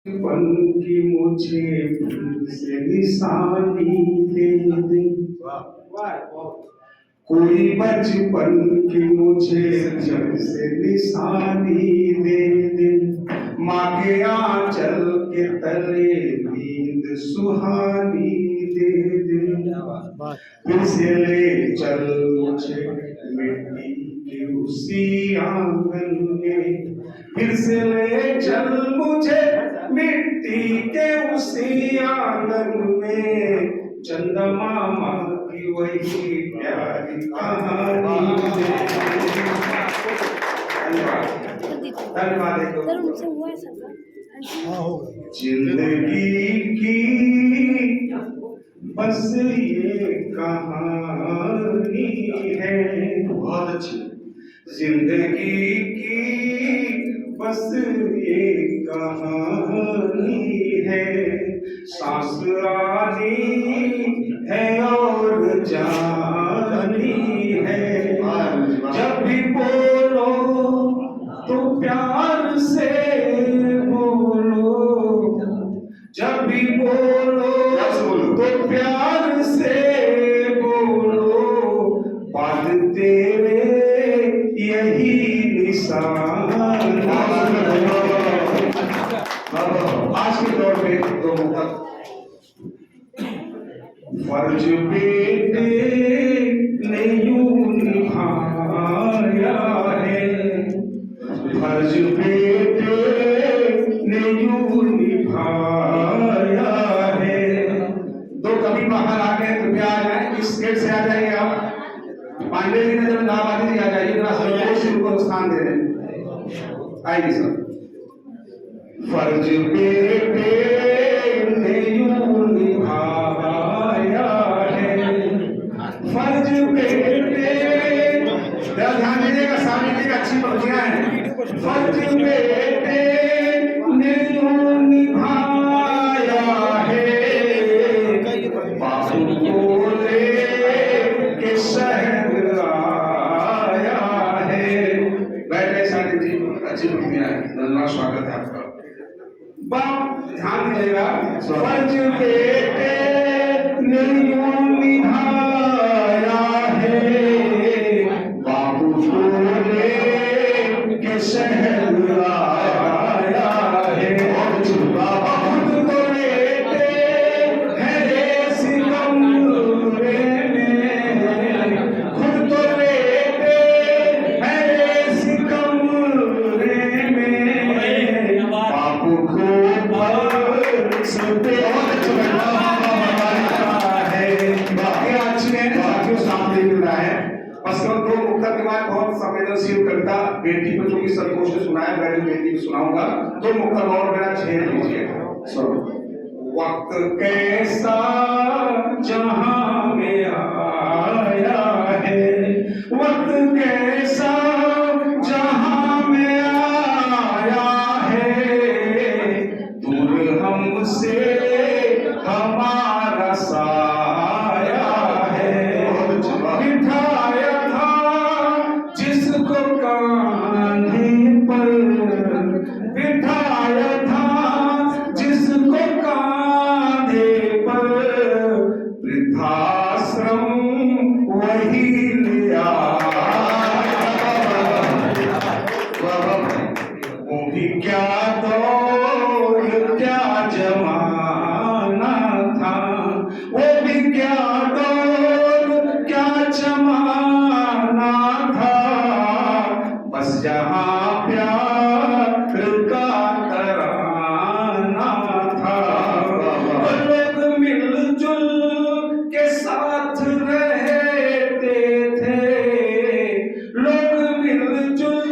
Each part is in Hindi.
बचपन की मुझे फिर से निशानी दे दे। कोई बचपन की मुझे फिर से निशानी दे दे। माँ के आंचल के तले नींद सुहानी दे दे। फिर से ले चल मुझे मिट्टी के उसी आंगन में। फिर से ले चल मुझे मिट्टी के उसी आंगन में। चंदा मामा की वही प्यारी कहानी। धन्यवाद। जिंदगी की बस ये कहानी है। बहुत अच्छी। जिंदगी की बस ये कहानी है। सांस आनी है और जानी है। जब भी बोलो तो प्यार से बोलो। जब भी बोलो तो प्यार से बोलो। बात तेरे यही निशान। आज के दौर में दो मुक्तक फर्ज बेटे ने यूं निभाया है। फर्ज बेटे ने यूं निभाया है। दो कभी बाहर आ गए कृपया आ जाए। इस गेट से आ जाइए आप। पांडे जी ने जब नाबादी दी आ जाइए जरा संतोष उनको स्थान दे रहे हैं। आइए सर। फर्ज बेटे ने यूं निभाया है। फर्ज बेटे ध्यान दीजिएगा। सामने की अच्छी पंक्तियां हैं। फर्ज बेटे ने यूं निभाया है। बाबू बोले के शहर आया है। बैठे साथी जी। अच्छी पंक्तियां हैं। धन्यवाद। स्वागत है आपका। बाप ध्यान दीजिएगा। फर्ज बेटे ने यूं निभाया है। बाबू बोले के शहर आया है। खुद तो लेते हैं रेस कमरे में। खुद तो लेते हैं रेस कमरे में। बाबू को बहुत संवेदनशील कविता बेटी बच्चों की संतोष से सुनाया। मैं बेटी को सुनाऊंगा। दो मुक्तक और मेरा छेड़ लीजिए। वक्त कैसा जहां में आया है। वक्त कैसा जहां में आया है। दूर हमसे हमारा साया है। बिठाया था जिसको कांधे पर। बिठाया था जिसको कांधे पर। वृद्धाश्रम वही ले आया। वो भी क्या दौर क्या जमाना था। वो भी क्या दौर क्या जमाना था। बस जहां प्यार का तराना था। लोग मिलजुल के साथ रहते थे। लोग मिलजुल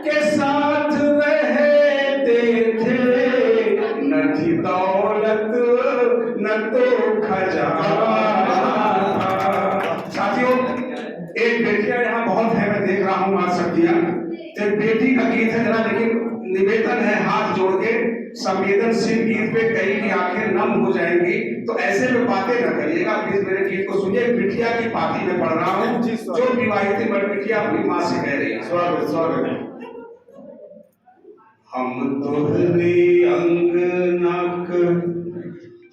के साथ रहते थे। न थी दौलत न तो खजाना था। साथियों, एक बेटियां यहाँ बहुत है। मैं देख रहा हूँ आज सब्जियां। एक बेटी का गीत है। जरा लेकिन निवेदन है हाथ जोड़ के। संवेदनशील गीत पे कई की आंखें नम हो जाएंगी। तो ऐसे में बातें न करिएगा। प्लीज मेरे गीत को सुनिए। बिटिया की पाती में पढ़ रहा हूँ जो विवाहित बिटिया अपनी माँ से कह रही है। स्वागत स्वागत। हम तोहरे अंग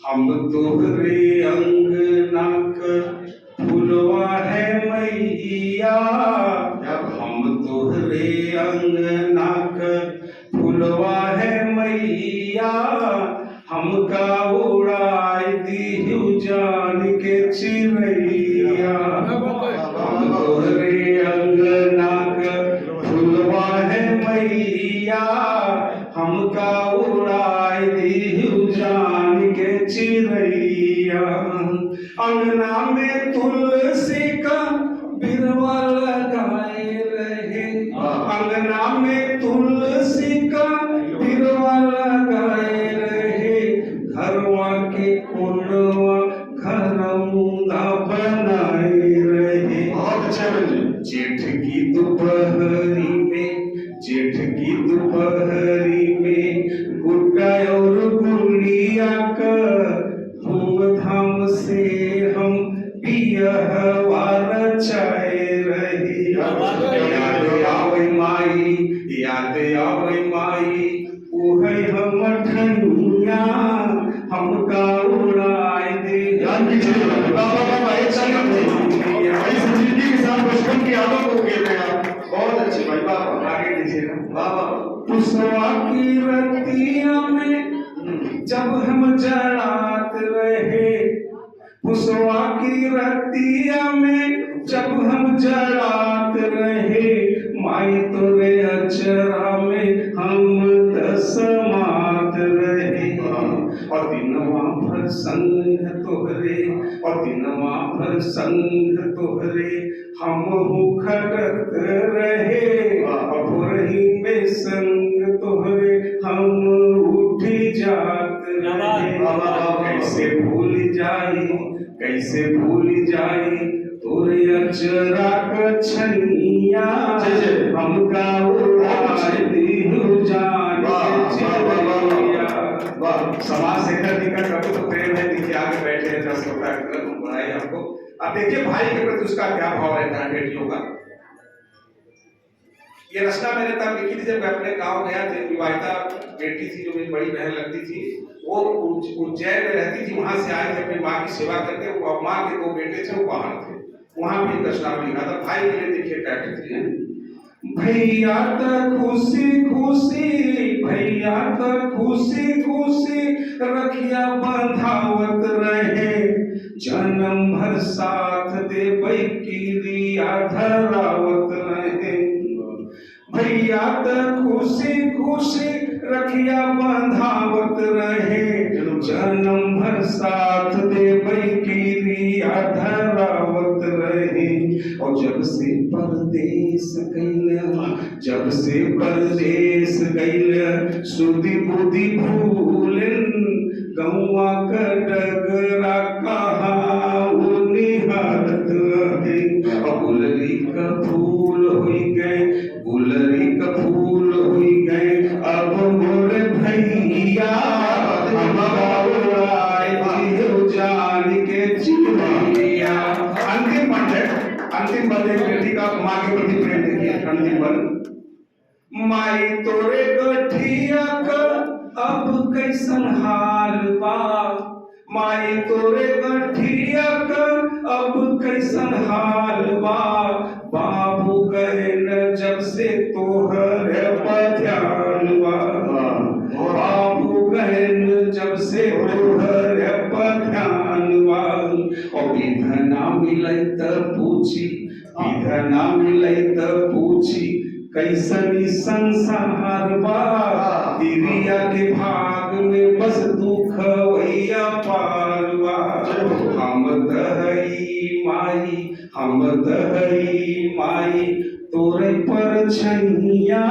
हम तोहरे अंगना क फुलवा है मैया, हम तोहरे अंगना क फुलवा है मैया, हमका उड़ाई दीहु जान के चिड़ैया। हम तोहरे अंगना क फुलवा है मैया, हमका उड़ाई दीहु जान के चिड़ैया। अंगना में तुलसी का बिरवा लगाए रहे, अंगना में तुलसी का बिरवा लगाए रहे, घरवा के कोनवा घरौंदा बनाए रहे। जेठ की दोपहरी में, जेठ की दोपहरी में गुड्डा और गुड़िया का धूमधाम से हम बियहवा रचाए रही। याद आवे माई, याद आवे माई, उहै हम ठनिया, हमका उड़ाए दे। जिंदगी के साथ बचपन की यादों को खेल रहे हैं। बहुत अच्छी भाई, बाबा आगे लीजिए ना बाबा। पुसवा की रतिया में जब हम जड़ात रहे, पुसवा की रतिया में जब हम जड़ात रहे, माई तोरे अचरा में हम समात रहे। और दिनवा भर संग तोहरे, और दिनवा भर संग तोहरे हम खटत रहे, भोरही में संग तोहरे हम उठी जात रहे। कैसे भूल जाई, कैसे भूल जाई तोरे अचरा क छनिया, हमका उड़ाए दीहु जान के चिड़ैया। समाज सेकर जी का कभी तो प्रेम है, देखिए आगे बैठे हैं 10 लोग बनाए आपको। अब देखिए भाई के प्रति उसका क्या भाव रहता है बेटियों का। ये रचना मैंने तब लिखी थी जब मैं अपने गांव गया था। विवाहिता बेटी थी जो मेरी बड़ी बहन लगती थी, वो उज्जैन में रहती थी, वहां से आई थी अपनी माँ की सेवा करके। वो माँ के 2 बेटे थे, वो बाहर थे, वहां भी रचना में लिखा था। भाई के लिए देखिए क्या कहती है। भैया त खुशी खुशी, भैया त खुशी खुशी रखिया बंधावत रहे, जन्म भर साथ देबै किरिया धरावत रहे। भैया त खुशी खुशी रखिया बंधावत रहे, जन्म भर साथ देबै किरिया धरावत रहे। और जब से परदेश गइल, जब से परदेश गइल, सुधि बुद्धि भूलन, गौवा का डगरा कहाँ निहारत रहे। गुलरी का फूल हुई गए, गुलरी का फूल हुई गए, अब मोर भैया हमका उड़ाए दीहु जान के चिड़ैया। अंतिम पद है, अंतिम पद एक बेटी का माँ के प्रति प्रेम देखिए। अंतिम पद, माई तोरे गठिया का अब कैसन हाल बा, माई तोरे गठिया का अब कैसन हाल बा, बाबू गए न जब से तोहर पध्यान बा, बाबू गए न जब से तोहर पध्यान बा। और विधना मिलै त पूछी, विधना मिलै त पूछी, कैसनी संसार बा, तिरिया के भाग में बस दुख वैया पार बा। हम दहई माई, हम दहई माई, तोरे पर छैया